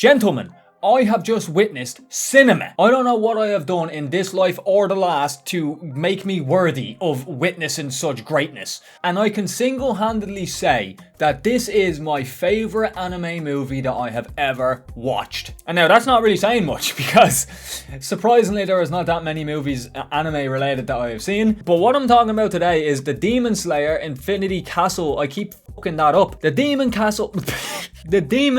Gentlemen, I have just witnessed cinema. I don't know what I have done in this life or the last to make me worthy of witnessing such greatness. And I can single-handedly say that this is my favourite anime movie that I have ever watched. And now that's not really saying much because surprisingly there is not that many movies anime related that I have seen. But what I'm talking about today is the Demon Slayer Infinity Castle. I keep fucking that up. The Demon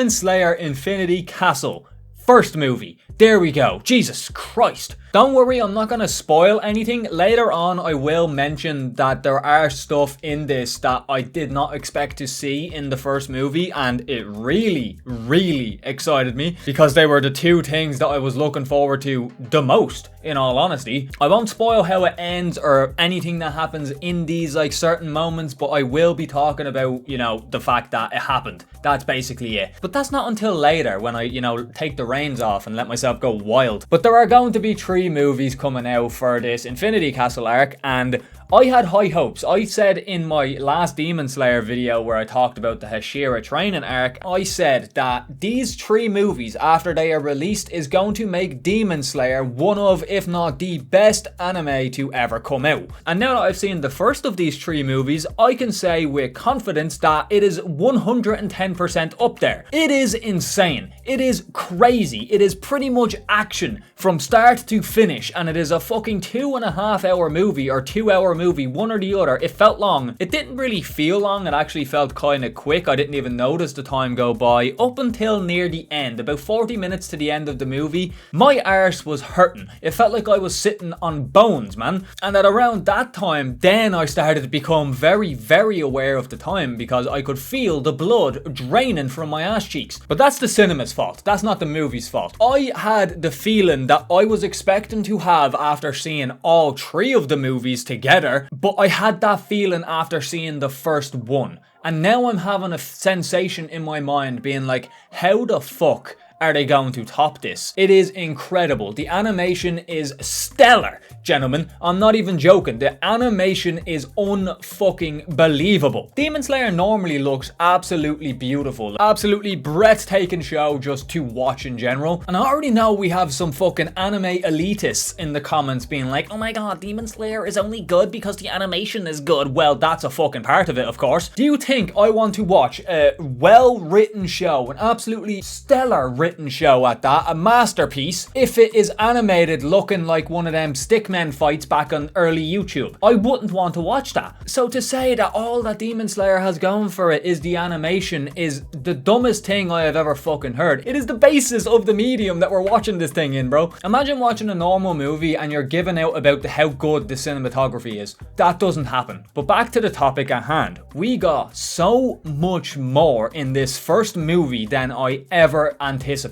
Slayer Infinity Castle. First movie. There we go. Jesus Christ. Don't worry, I'm not going to spoil anything. Later on, I will mention that there are stuff in this that I did not expect to see in the first movie, and it really, really excited me because they were the two things that I was looking forward to the most, in all honesty. I won't spoil how it ends or anything that happens in these like certain moments, but I will be talking about, you know, the fact that it happened. That's basically it. But that's not until later when I, you know, take the reins off and let myself go wild. But there are going to be 3 movies coming out for this Infinity Castle arc, and I had high hopes. I said in my last Demon Slayer video where I talked about the Hashira training arc, I said that these 3 movies after they are released is going to make Demon Slayer one of, if not the best anime to ever come out. And now that I've seen the first of these 3 movies, I can say with confidence that it is 110% up there. It is insane. It is crazy. It is pretty much action from start to finish, and it is a fucking 2.5 hour movie or 2 hour movie, one or the other. It felt long. It didn't really feel long. It actually felt kind of quick. I didn't even notice the time go by up until near the end, about 40 minutes to the end of the movie. My arse was hurting. It felt like I was sitting on bones, man. And at around that time, then I started to become very, very aware of the time because I could feel the blood draining from my ass cheeks. But that's the cinema's fault. That's not the movie's fault. I had the feeling that I was expecting to have after seeing all 3 of the movies together, but I had that feeling after seeing the first one. And now I'm having a sensation in my mind being like, how the fuck are they going to top this? It is incredible. The animation is stellar, gentlemen. I'm not even joking. The animation is unfucking believable. Demon Slayer normally looks absolutely beautiful. Absolutely breathtaking show just to watch in general. And I already know we have some fucking anime elitists in the comments being like, oh my god, Demon Slayer is only good because the animation is good. Well, that's a fucking part of it, of course. Do you think I want to watch a well-written show, an absolutely stellar written show at that, a masterpiece, if it is animated looking like one of them stickmen fights back on early YouTube? I wouldn't want to watch that. So to say that all that Demon Slayer has going for it is the animation is the dumbest thing I have ever fucking heard. It is the basis of the medium that we're watching this thing in, bro. Imagine watching a normal movie and you're giving out about how good the cinematography is. That doesn't happen. But back to the topic at hand. We got so much more in this first movie than I ever anticipated.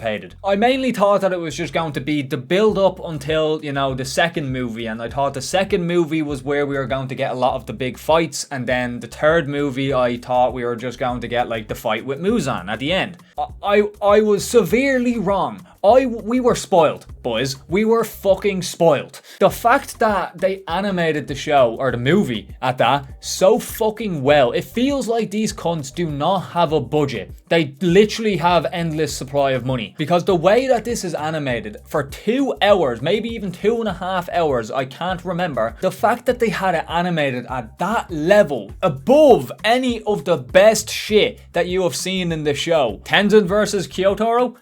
I mainly thought that it was just going to be the build up until, you know, the second movie, and I thought the second movie was where we were going to get a lot of the big fights, and then the third movie I thought we were just going to get like the fight with Muzan at the end. I was severely wrong. We were spoiled, boys. We were fucking spoiled. The fact that they animated the show, or the movie at that, so fucking well. It feels like these cunts do not have a budget. They literally have endless supply of money. Because the way that this is animated for 2 hours, maybe even 2.5 hours, I can't remember. The fact that they had it animated at that level, above any of the best shit that you have seen in the show. Tenzin versus Kyotaro?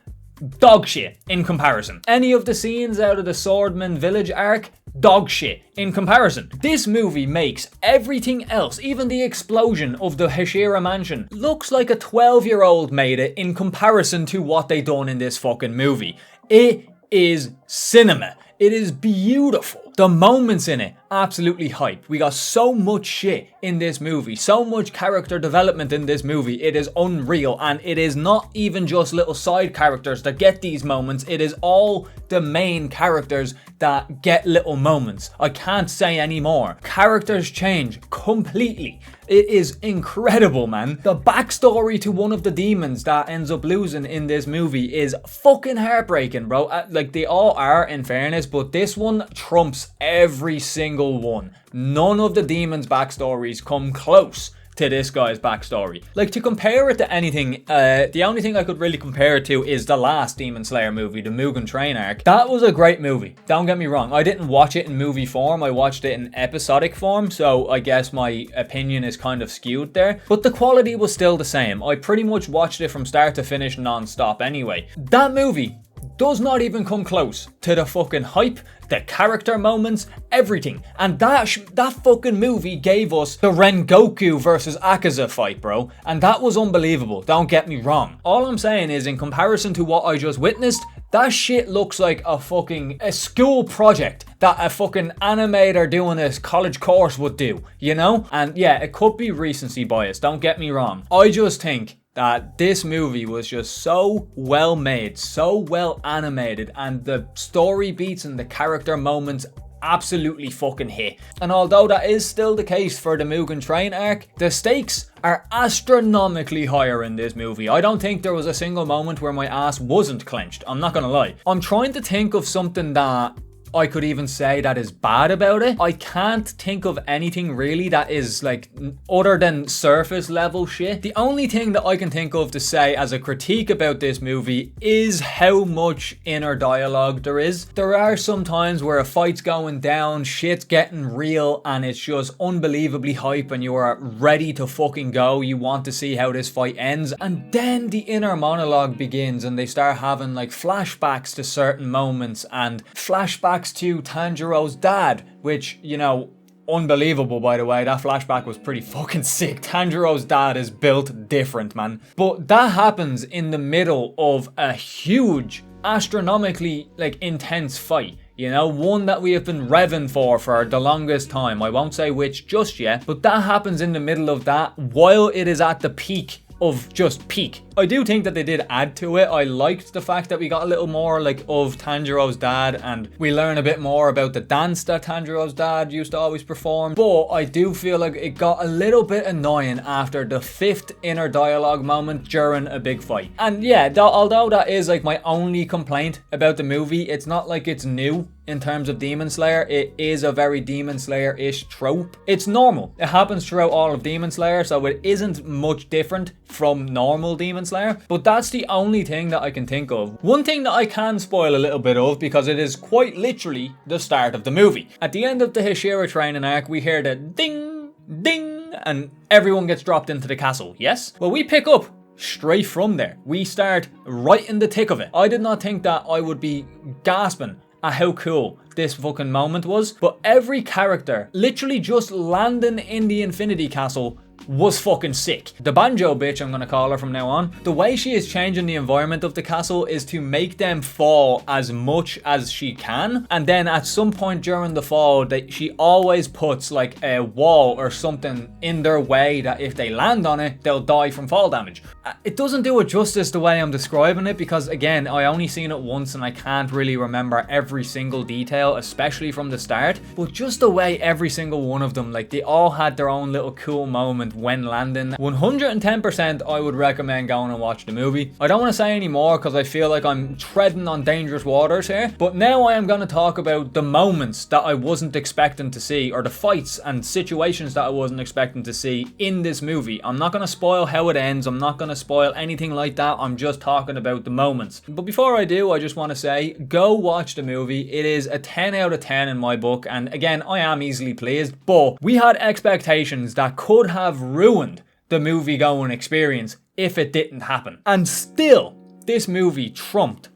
Dog shit in comparison. Any of the scenes out of the Swordman Village arc? Dog shit in comparison. This movie makes everything else, even the explosion of the Hashira mansion, looks like a 12-year-old made it in comparison to what they done in this fucking movie. It is cinema. It is beautiful. The moments in it, absolutely hype. We got so much shit in this movie, so much character development in this movie. It is unreal, and it is not even just little side characters that get these moments. It is all the main characters that get little moments. I can't say any more. Characters change completely. It is incredible, man. The backstory to one of the demons that ends up losing in this movie is fucking heartbreaking, bro. Like, they all are, in fairness, but this one trumps every single one. None of the demons' backstories come close to this guy's backstory. Like, to compare it to anything, the only thing I could really compare it to is the last Demon Slayer movie, the Mugen Train arc. That was a great movie, don't get me wrong. I didn't watch it in movie form, I watched it in episodic form, so I guess my opinion is kind of skewed there. But the quality was still the same. I pretty much watched it from start to finish non-stop anyway. That movie does not even come close to the fucking hype, the character moments, everything. And that fucking movie gave us the Rengoku versus Akaza fight, bro. And that was unbelievable, don't get me wrong. All I'm saying is, in comparison to what I just witnessed, that shit looks like a school project that a fucking animator doing a college course would do, you know? And yeah, it could be recency bias, don't get me wrong. I just think that this movie was just so well made, so well animated, and the story beats and the character moments absolutely fucking hit. And although that is still the case for the Mugen Train arc, the stakes are astronomically higher in this movie. I don't think there was a single moment where my ass wasn't clenched, I'm not gonna lie. I'm trying to think of something that I could even say that is bad about it. I can't think of anything really that is like other than surface level shit. The only thing that I can think of to say as a critique about this movie is how much inner dialogue there is. There are some times where a fight's going down, shit's getting real, and it's just unbelievably hype and you are ready to fucking go. You want to see how this fight ends. And then the inner monologue begins and they start having like flashbacks to certain moments and flashbacks to Tanjiro's dad, which, you know, unbelievable, by the way. That flashback was pretty fucking sick. Tanjiro's dad is built different, man. But that happens in the middle of a huge, astronomically, like, intense fight. You know, one that we have been revving for the longest time. I won't say which just yet, but that happens in the middle of that while it is at the peak of just peak. I do think that they did add to it. I liked the fact that we got a little more like of Tanjiro's dad and we learn a bit more about the dance that Tanjiro's dad used to always perform. But I do feel like it got a little bit annoying after the 5th inner dialogue moment during a big fight. And yeah, although that is like my only complaint about the movie, it's not like it's new in terms of Demon Slayer. It is a very Demon Slayer-ish trope. It's normal. It happens throughout all of Demon Slayer, so it isn't much different from normal Demon Slayer, but that's the only thing that I can think of. One thing that I can spoil a little bit of, because it is quite literally the start of the movie. At the end of the Hashira training arc, we hear the ding, ding, and everyone gets dropped into the castle, yes? Well, we pick up straight from there. We start right in the thick of it. I did not think that I would be gasping at how cool this fucking moment was, but every character literally just landing in the Infinity Castle was fucking sick. The Banjo bitch, I'm gonna call her from now on, the way she is changing the environment of the castle is to make them fall as much as she can, and then at some point during the fall, she always puts like a wall or something in their way that if they land on it, they'll die from fall damage. It doesn't do it justice the way I'm describing it, because again, I only seen it once and I can't really remember every single detail, especially from the start, but just the way every single one of them, like they all had their own little cool moment when landing. 110% I would recommend going and watch the movie. I don't want to say any more because I feel like I'm treading on dangerous waters here, but now I am going to talk about the moments that I wasn't expecting to see, or the fights and situations that I wasn't expecting to see in this movie. I'm not going to spoil how it ends, I'm not going to spoil anything like that, I'm just talking about the moments. But before I do, I just want to say, go watch the movie. It is a 10 out of 10 in my book, and again, I am easily pleased, but we had expectations that could have ruined the movie going experience if it didn't happen. And still, this movie trumped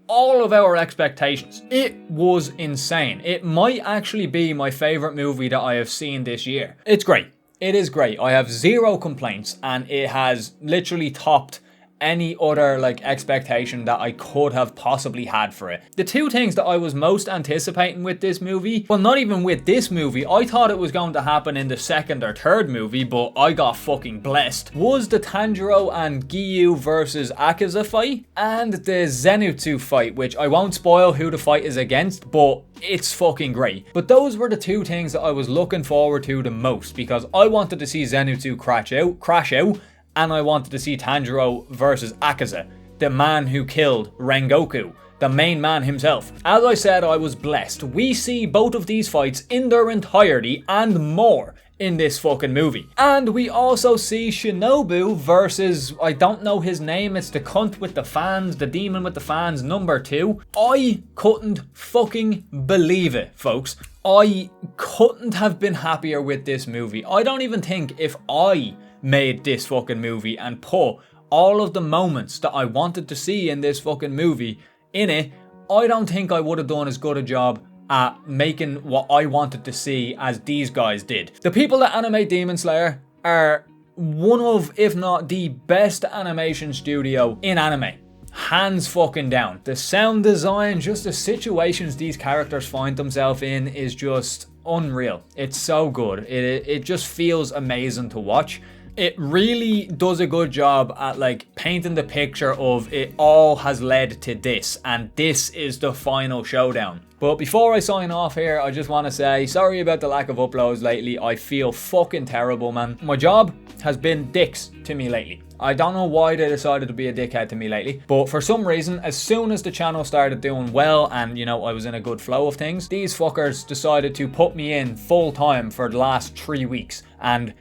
all of our expectations. It was insane. It might actually be my favorite movie that I have seen this year. It's great. It is great. I have zero complaints, and it has literally topped any other like expectation that I could have possibly had for it. The two things that I was most anticipating with this movie, well, not even with this movie, I thought it was going to happen in the second or third movie, but I got fucking blessed, was the Tanjiro and Giyu versus Akaza fight and the Zenitsu fight, which I won't spoil who the fight is against, but it's fucking great. But those were the two things that I was looking forward to the most, because I wanted to see Zenitsu crash out, and I wanted to see Tanjiro versus Akaza, the man who killed Rengoku, the main man himself. As I said, I was blessed. We see both of these fights in their entirety and more in this fucking movie. And we also see Shinobu versus, I don't know his name, it's the cunt with the fans, the demon with the fans, number 2. I couldn't fucking believe it, folks. I couldn't have been happier with this movie. I don't even think if I made this fucking movie and put all of the moments that I wanted to see in this fucking movie in it, I don't think I would have done as good a job at making what I wanted to see as these guys did. The people that animate Demon Slayer are one of, if not the best animation studio in anime. Hands fucking down. The sound design, just the situations these characters find themselves in is just unreal. It's so good. It just feels amazing to watch. It really does a good job at like painting the picture of it all has led to this, and this is the final showdown. But before I sign off here, I just want to say sorry about the lack of uploads lately. I feel fucking terrible, man. My job has been dicks to me lately. I don't know why they decided to be a dickhead to me lately, but for some reason, as soon as the channel started doing well and, you know, I was in a good flow of things, these fuckers decided to put me in full time for the last 3 weeks, and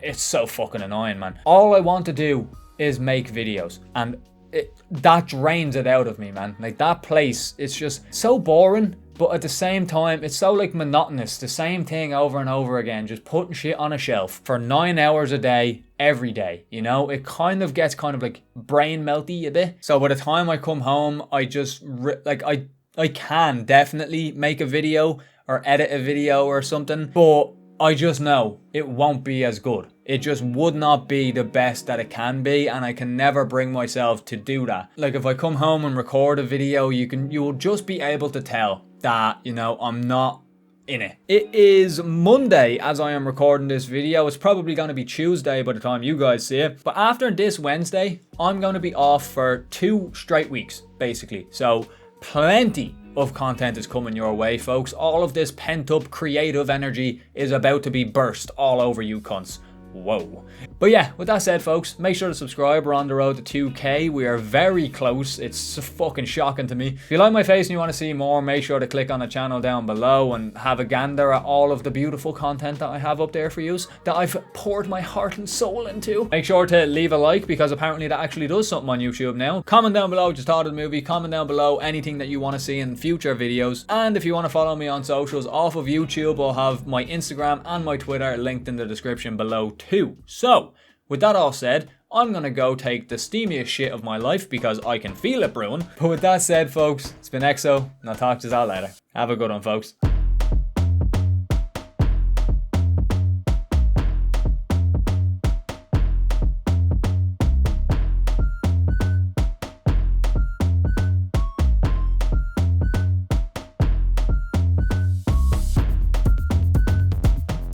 it's so fucking annoying, man. All I want to do is make videos, and that drains it out of me, man. Like, that place, it's just so boring, but at the same time, it's so like monotonous. The same thing over and over again, just putting shit on a shelf for 9 hours a day, every day, you know? It kind of gets kind of like brain melty a bit. So by the time I come home, I just, I can definitely make a video or edit a video or something, but I just know it won't be as good. It just would not be the best that it can be, and I can never bring myself to do that. Like, if I come home and record a video, you will just be able to tell that, you know, I'm not in it. It is Monday as I am recording this video. It's probably going to be Tuesday by the time you guys see it. But after this Wednesday, I'm going to be off for 2 straight weeks, basically. So plenty of content is coming your way, folks. All of this pent up creative energy is about to be burst all over you cunts. Whoa. But yeah, with that said, folks, make sure to subscribe. We're on the road to 2K. We are very close. It's fucking shocking to me. If you like my face and you want to see more, make sure to click on the channel down below and have a gander at all of the beautiful content that I have up there for you, that I've poured my heart and soul into. Make sure to leave a like, because apparently that actually does something on YouTube now. Comment down below what you thought of the movie. Comment down below anything that you want to see in future videos. And if you want to follow me on socials off of YouTube, I'll have my Instagram and my Twitter linked in the description below too. So, with that all said, I'm gonna go take the steamiest shit of my life because I can feel it brewing. But with that said, folks, it's been EXO, and I'll talk to you all later. Have a good one, folks.